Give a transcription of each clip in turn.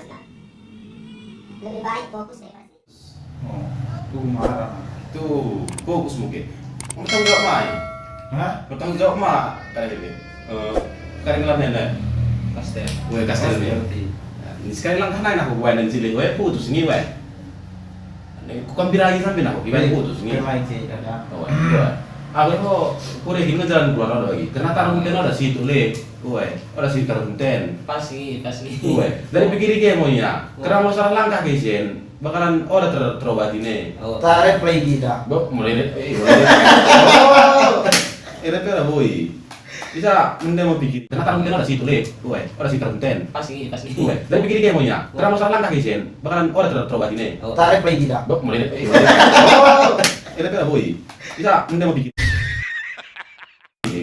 ya. Lebih baik fokus deh pasti. Oh, tuh marah. Tuh, fokus mungkin. Kamu tanggung jawab mai. Hah? Kamu tanggung jawab mah kali ini. Kali ngelam nenek. Kastel. Gue kasih dia. Ini sekali langkah naik aku buat dan cilik. Gue putus ini gue. Ini ku kan biragi sampai aku. Gimana putus ini? Main sih ada. Oh, gue. Aku itu kurehin ngejalan keluar ada lagi. Karena taruh henten ada situ le. Gue. Ada situ taruh henten. Pasti. Gue. Dari pikir dia maunya. Karena masalah langkah guys bakalan terobati nih. Oh. Tarik play kita. Mulai deh. Oh. Ini pera boy. Bisa mendem mau pikir. Karena taruh henten ada situ le. Gue. Ada situ taruh henten. Pasti. Gue. Dari pikir dia maunya. Karena masalah langkah guys bakalan terobati nih. Oh. Tarik play kita. Mulai deh. Oh. Ini pera boy. Bisa mendem mau pikir.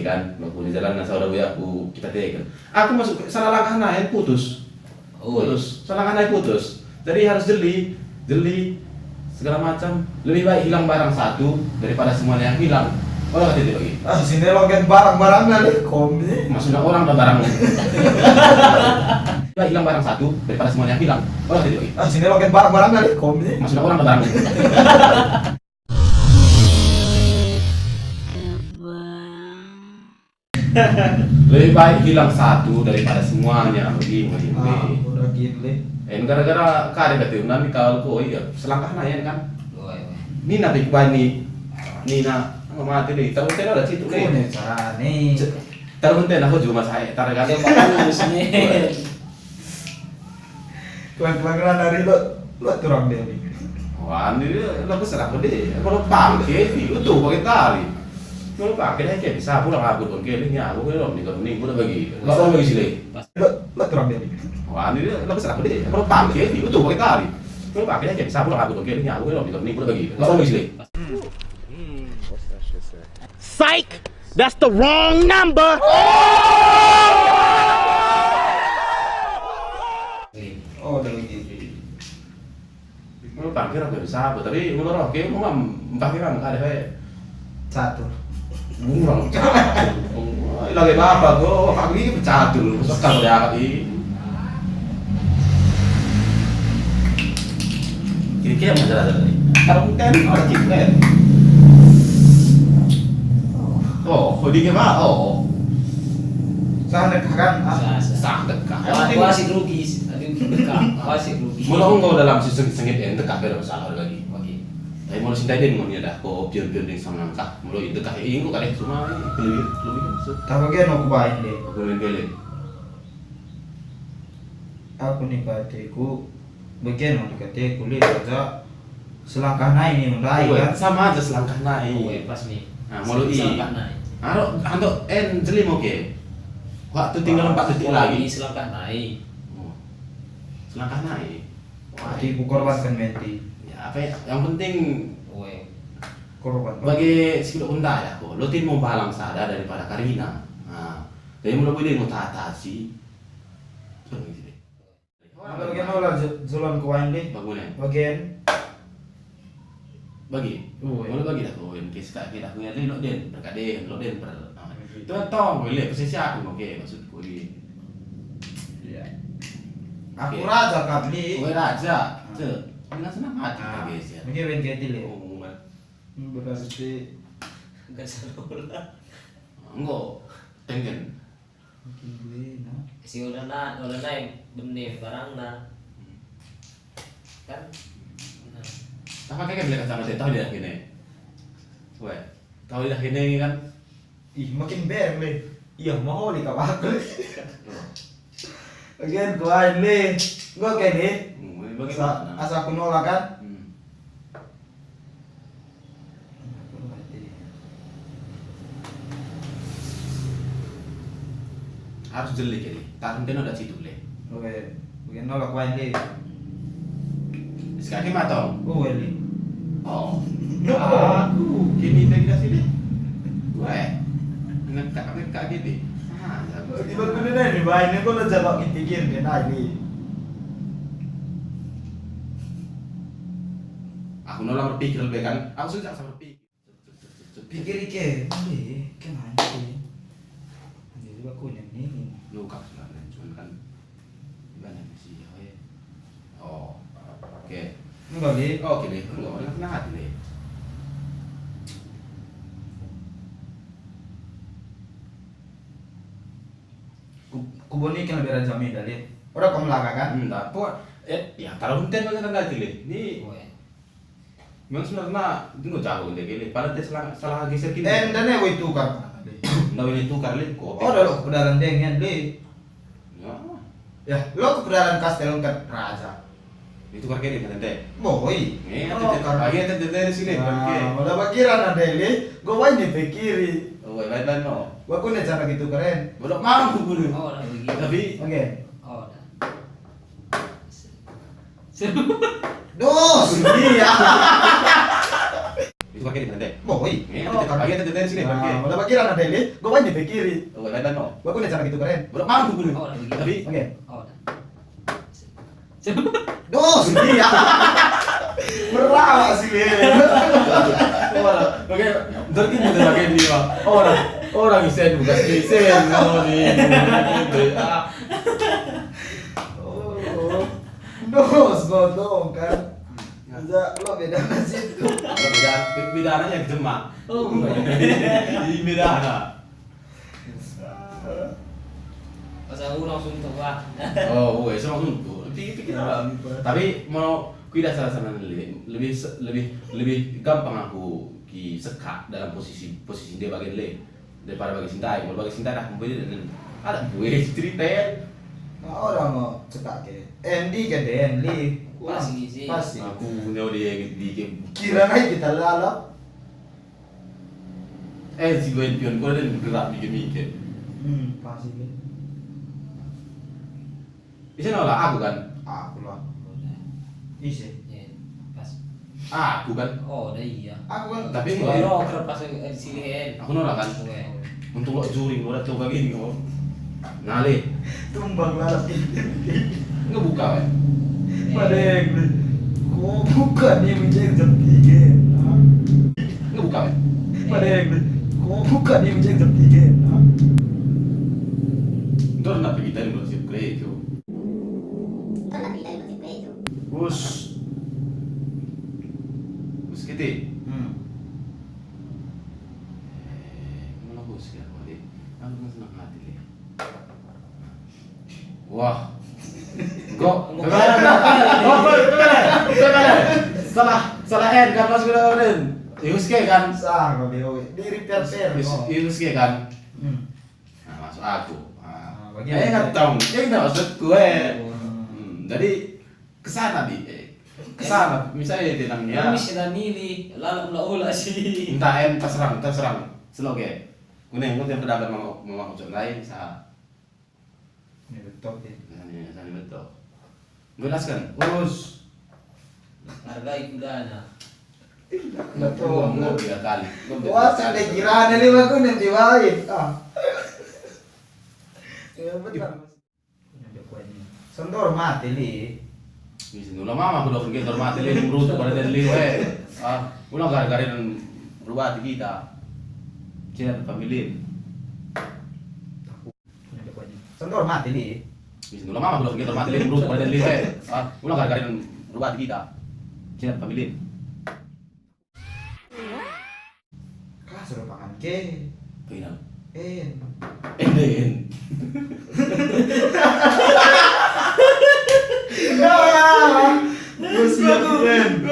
Kan waktu di jalan saudara gue kita tekan aku masuk salah langkah naik putus salah langkah naik putus jadi harus jeli segala macam lebih baik hilang barang satu daripada semuanya yang hilang kata itu lagi Sini logat barang-barang kali kombi. maksudnya orang dan barang baik hilang barang satu daripada semuanya yang hilang kata itu lagi Sini logat barang-barang kali kombi. maksudnya orang dan barang lebih baik hilang satu daripada semuanya begini. Udah gile. Gara-gara kare kata nanti kalau kau iya selangkah nanya kan. Oh, iya. Nina bani Nina nggak mati deh. Taruh henten ada situ deh. Ini cara nih. Taruh henten aku juga saya taruh kan. Ada pakan di sini. Kelang-kelangan dari lo turang deh. Wah ini lo besar aku deh. Kalau pakai itu tuh pakai tali. Kalau pakai deh kayak bisa pulang aku dong kelingnya aku belum nih kalau nih udah bagi. Nggak mau bagi sih Lo turang deh. Wah ini lo besar aku deh. Kalau pakai itu tuh pakai tali. Kalau pakai deh kayak bisa pulang aku dong kelingnya aku belum nih kalau nih udah bagi. Nggak mau bagi sih. Psych! That's the wrong number! Oh, udah lagi. Mau parkir aku bisa, tapi menurut aku mau parkir kan ada kayak Satu. burung lagi apa kok kaki pecatul sekali ada kaki ini kayak masalah tadi kalau kan ada ciklet oh di gimana oh Sah dekat kan? sah dekat Aku asik rugi. Aduh, dekat. Aku asik rugi. mulai enggak dalam sengit yang dekat beda masalah lagi Oke. tapi mau cinta dia mau ada kok pion-pion yang sama langkah mulai dekat ini kok kadang cuma lebih maksud Tapi kan aku baik deh. aku main Aku nih katiku bagian mau dikatiku lihat aja selangkah naik nih mulai kan. sama aja selangkah Oh, naik pas nih. nah mau lu Selangkah naik. untuk jeli oke waktu tinggal 4 detik lagi Selangkah naik. Oh. Selangkah naik wah Jadi ku korbankan menti. ya apa ya yang penting Oh, iya. Korban. bagi si unta ya kok lo tin mau balang sada daripada Karina nah jadi mau lebih mau tata sih Bagian olah jalan kuain deh. bagunya Bagian. bagi Oh, mau bagi dah kau yang kisah kita punya lo den berkaden lo den per itu tong boleh posisi aku oke maksudku di Iya. Aku raja kabli. gue raja ce dengan senang hati guys ya Mungkin ben keti le. pengumuman Berarti Enggak seru lah. enggak tengen mungkin gue nah. Si udah naik benih barang nah. Kan. Nah. apa kayak beli kacamata tahu dia gini gue tahu dia gini kan Ih, makin ber le. Iya, mau di kawak. Bagian kuain le. Gua kayak nih. bagaimana Asa aku nolak kan? harus jeli kali taruh dia udah situ le Oke, bagian nolak kuain le. sekali matong Oh, le. oh aku kini kita sini gue ngekak gitu Tiba ko na ni bahay na ko na jalo kitigil din ali. aku nolak berpikir lebih kan aku sudah sama berpikir Pikir ike, hindi, kemana sih? Hindi ba ko niya ni? luka sebenarnya cuman kan gimana sih ya Enggak li. Oke deh, enggak pernah hati deh. Kuboni kan lebih raja mi dari. Udah kamu laga kan? Enggak, ya taruh henten banget kan hati deh. Ini Weh. memang sebenarnya itu nggak jago deh gini. Padahal dia salah geser kiri. Dan itu tukar. Nggak ini tukar li. Oh, udah lo kepedalan dengan li. Ya, Ya, lo kepedalan Kastelon kan raja. itu tukar kiri kan teh. Boy. Lagi teh dari sini pergi. Udah bagiran ada li. Gue wae nih kiri. Oh, lain no. Gua pun cara gitu keren. Belum mampu gue. Oh, udah begitu. Tapi Oke. Oh, udah. Dos. Iya. itu tukar kiri kan teh. Boy. Lagi teh dari sini pergi. Udah bagiran ada li. Gue wae nih kiri. Oh, lain no. Gua pun cara gitu keren. Belum mampu gue. Oh, udah begitu. Tapi Oke. Oh, udah. Dos. Iya. Merawat sih li. Oke, ntar kita udah pakai dia. Orang isen bukan isen kalau di Oh. Dos godong kan. Bisa lo beda nasi itu. Bedananya jemak. Di bedana. Pasal aku langsung tua. Oh, wes langsung tuh. Pikir apa? Tapi mau tidak salah sana lebih gampang aku ki sekat dalam posisi dia bagian le daripada bagi Sintai. Kalau bagi Sintai dah kumpul dan ada gue ceritain. Nah, orang mau cekak ke. Andy ke Denli. Pasti sih. Pasti. Aku nyawa dia di game. Kira aja kita lalap. Si gue pion gue dan gerak mikir. Pasti gitu. Bisa nolak aku kan? Aku lah. Udah. Isi. Ya, pas. Aku kan? Oh, udah iya. Aku kan. Tapi Oh, enggak. lo kerap pas sini. Aku nolak kan? Weh. Untuk lo juri, lo udah coba gini kok. Nale, Tumbang lalap ini. nggak buka kan? Pada yang kok bukan nih menjadi jam 3. Nggak buka kan? Pada yang kok bukan nih menjadi jam 3. Itu kenapa kita ini belum siap gereja? Kan kita masih begitu. Bus. Bus kita. Mana bus ya? Aku nggak senang hati deh. Wah, salah N kan mas gue udah Yuske kan? Sah kok dia di repair Yuske kan? Nah masuk aku. bagian Nggak tahu, ya nggak maksud gue. Jadi kesana kesana misalnya tenangnya. Bisa milih, lalu ulah sih. Entah N terserang, seloge. Kuning, gue tiap pedagang mau ucap lain bisa. Ini betul ya. Sana betul. Gue laskan. Bus. Hargai kudana. Betul. Gue 3 kali. Wah, ada kiraan ini aku nanti wain. Ya benar. Sentor mati li. Bisa dulu mama udah pergi hormati lagi berutuh pada dari ulang gara-gara dan berubah kita. Cina familin. Sentor mati li. Bisa dulu mama udah pergi hormati lagi berutuh pada dari ulang gara-gara dan berubah kita. Cina familin. Kah suruh pangan ke. Keinal. Den.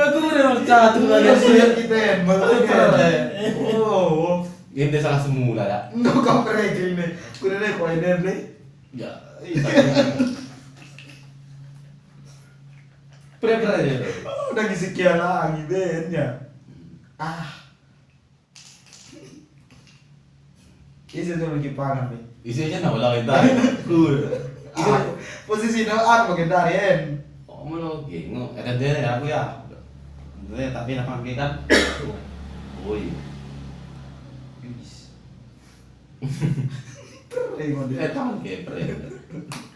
Aku udah satu Oh, Gente salah semula ya. no kau keren gini. Kuda kau ini nih. Ya. Pre-pre aja. Udah sekian lagi dennya. Isi tuh lagi pangan nih. Isinya nggak ulang itu. Cool. Posisi no aku bagian dari en. Oh mau gengo. Ada deh aku ya. Deh tapi nak pakai kan. Woi. Tahu ke pre.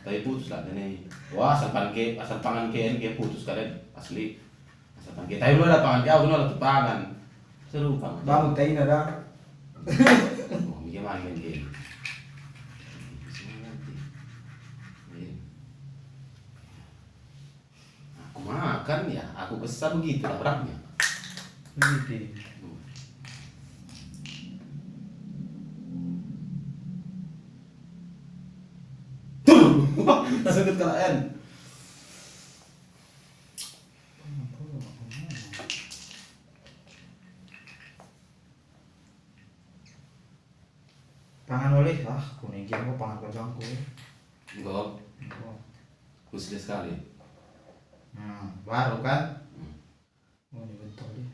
Tapi putus lah nih. Wah asal pangan ke putus kalian asli. Asal pangan ke. Tapi lu ada pangan ke aku nolak tuh pangan. Seru pangan. Bangun tain ada. Oh, mikir main game. Aku mah makan ya aku kesal begitu lah orangnya. Begitu. Langsung ketelain. Pangan oleh, kuning kok pangan kocangku. Enggak, khusus sekali. Nah, baru kan? Oh, ini betul deh.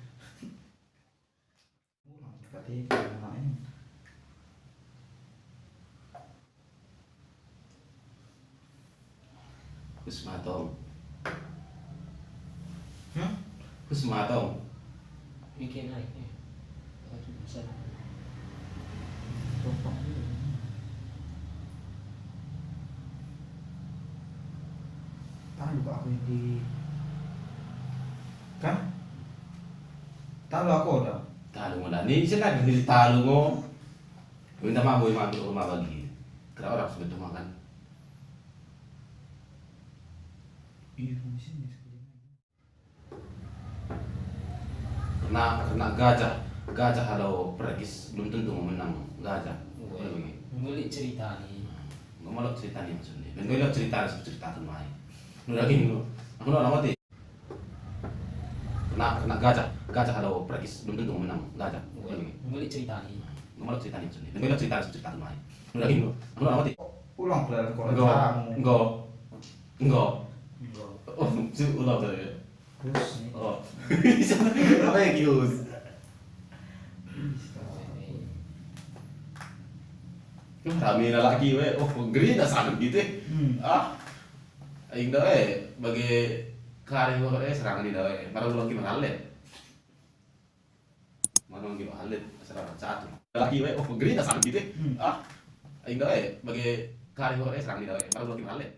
Langsung kati anaknya. Khusus matong. Hmm? Khusus matong. Bikin naik nih. Aduh, besar. Topang dulu. Tahu aku yang di kan? Tahu aku udah. Talu mo na. Ni sila hindi talo mo. Minta maboy mambo mabagi. Kaya orang sudah tumakan. Iya, di sini sekali. Kena gajah kalau pergis belum tentu mau menang gajah. Boleh bagi. Ngulik cerita nih. Nggak mau cerita nih maksudnya. Dan gue lihat cerita tuh main. Nu lagi nu. Aku nggak mati. Kena gajah kalau pergis belum tentu mau menang gajah. Boleh bagi. Ngulik cerita nih. Nggak mau cerita nih maksudnya. Dan gue lihat cerita tuh main. Nu lagi nu. Aku nggak mati. Ulang pelan kalau Enggak. kamu. Enggak. Enggak. Oh, ulang saya. Terus nih. Oh. Apa yang kius? Kami lelaki we, geri dah sangat gitu. Aing dah bagi kari gua serangan di dah baru lagi mengalet. Mana lagi mengalet serangan satu. Lelaki we, geri dah sangat gitu. Aing dah bagi kari gua serangan di dah baru lagi mengalet.